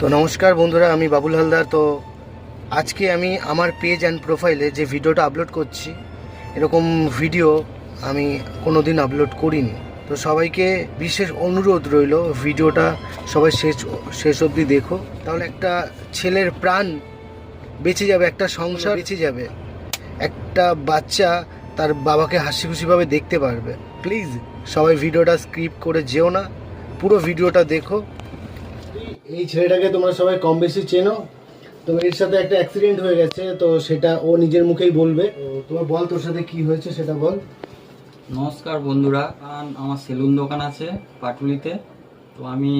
তো নমস্কার বন্ধুরা, আমি বাবুল হালদার। তো আজকে আমি আমার পেজ অ্যান্ড প্রোফাইলে যে ভিডিওটা আপলোড করছি, এরকম ভিডিও আমি কোনো দিন আপলোড করিনি। তো সবাইকে বিশেষ অনুরোধ রইল, ভিডিওটা সবাই শেষ অবধি দেখো, তাহলে একটা ছেলের প্রাণ বেঁচে যাবে, একটা সংসার বেঁচে যাবে, একটা বাচ্চা তার বাবাকে হাসি খুশিভাবে দেখতে পারবে। প্লিজ সবাই ভিডিওটা স্কিপ করে যেও না, পুরো ভিডিওটা দেখো। এই ছেলেটাকে তোমরা সবাই কম বেশি চেনো। তো এর সাথে একটা অ্যাক্সিডেন্ট হয়ে গেছে, তো সেটা ও নিজের মুখেই বলবে। তো তোমার বল, তোর সাথে কি হয়েছে সেটা বল। নমস্কার বন্ধুরা, আমার সেলুন দোকান আছে পাটুলিতে। তো আমি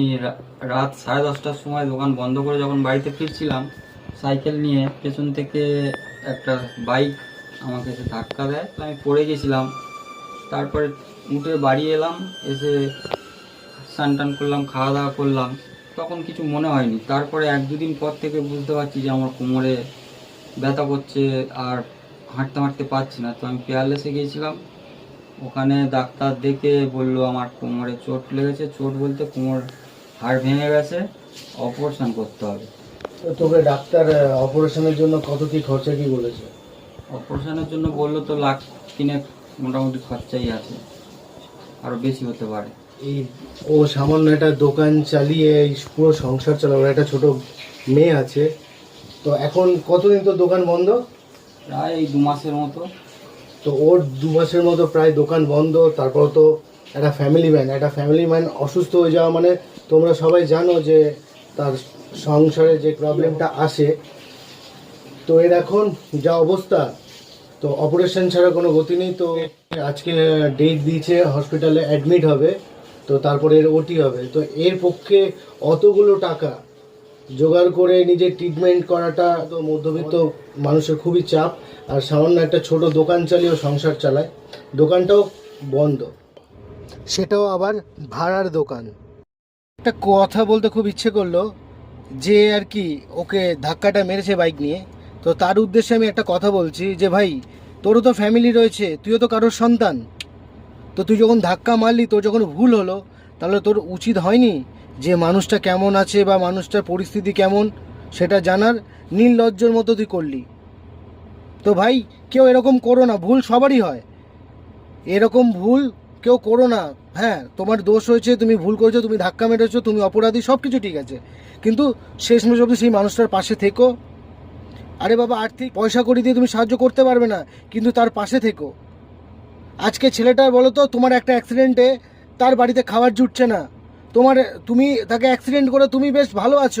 রাত 10:30টার সময় দোকান বন্ধ করে যখন বাড়িতে ফিরছিলাম সাইকেল নিয়ে, পেছন থেকে একটা বাইক আমাকে এসে ধাক্কা দেয়। তো আমি পড়ে গেছিলাম। তারপরে উঠে বাড়ি এলাম, এসে স্নান টান করলাম, খাওয়া দাওয়া করলাম, তখন কিছু মনে হয়নি। তারপরে 1-2 দিন পর থেকে বুঝতে পারছি যে আমার কোমরে ব্যথা করছে, আর হাঁটতে হাঁটতে পারছি না। তো আমি পেয়ারলেসে গিয়েছিলাম, ওখানে ডাক্তার দেখে বলল আমার কোমরে চোট লেগেছে। চোট বলতে কোমর হাড় ভেঙে গেছে, অপারেশন করতে হবে। তো তোকে ডাক্তার অপারেশনের জন্য কত কি খরচা কি বলেছে? অপারেশনের জন্য বললো তো 1,00,000 মোটামুটি খরচাই আছে, আরও বেশি হতে পারে। এই ও সামান্য একটা দোকান চালিয়ে এই পুরো সংসার চালাবে, একটা ছোট মেয়ে আছে। তো এখন কতদিন তো দোকান বন্ধ? প্রায় এই 2 মাসের মতো। তো ওর 2 মাসের মতো প্রায় দোকান বন্ধ। তারপর তো একটা ফ্যামিলি ম্যান অসুস্থ হয়ে যাওয়া মানে তোমরা সবাই জানো যে তার সংসারে যে প্রবলেমটা আসে। তো এর এখন যা অবস্থা, তো অপারেশন ছাড়া কোনো গতি নেই। তো আজকে ডেট দিয়েছে, হসপিটালে অ্যাডমিট হবে, তো তারপরে এর ওটি হবে। তো এর পক্ষে অতগুলো টাকা জোগাড় করে নিজের ট্রিটমেন্ট করাটা তো মধ্যবিত্ত মানুষের খুবই চাপ। আর সামান্য একটা ছোট দোকান চালিয়েও সংসার চালায়, দোকানটাও বন্ধ, সেটাও আবার ভাড়ার দোকান। একটা কথা বলতে খুব ইচ্ছে করলো, যে আর কি ওকে ধাক্কাটা মেরেছে বাইক নিয়ে, তো তার উদ্দেশ্যে আমি একটা কথা বলছি যে ভাই, তোরও তো ফ্যামিলি রয়েছে, তুইও তো কারোর সন্তান। তো তুই যখন ধাক্কা মারলি, তোর যখন ভুল হলো, তাহলে তোর উচিত হয়নি যে মানুষটা কেমন আছে বা মানুষটার পরিস্থিতি কেমন সেটা জানার? নির্লজ্জর মতো তুই করলি। তো ভাই, কেউ এরকম করো না, ভুল সবারই হয়, এরকম ভুল কেউ করো না। হ্যাঁ, তোমার দোষ হয়েছে, তুমি ভুল করেছো, তুমি ধাক্কা মেরেছো, তুমি অপরাধী, সব কিছু ঠিক আছে, কিন্তু শেষমেশ অবধি সেই মানুষটার পাশে থেকো। আরে বাবা, আর্থিক পয়সা কড়ি দিয়ে তুমি সাহায্য করতে পারবে না, কিন্তু তার পাশে থেকো। আজকে ছেলেটার বলো তো, তোমার একটা অ্যাক্সিডেন্টে তার বাড়িতে খাবার জুটছে না, তুমি তাকে অ্যাক্সিডেন্ট করে তুমি বেশ ভালো আছো,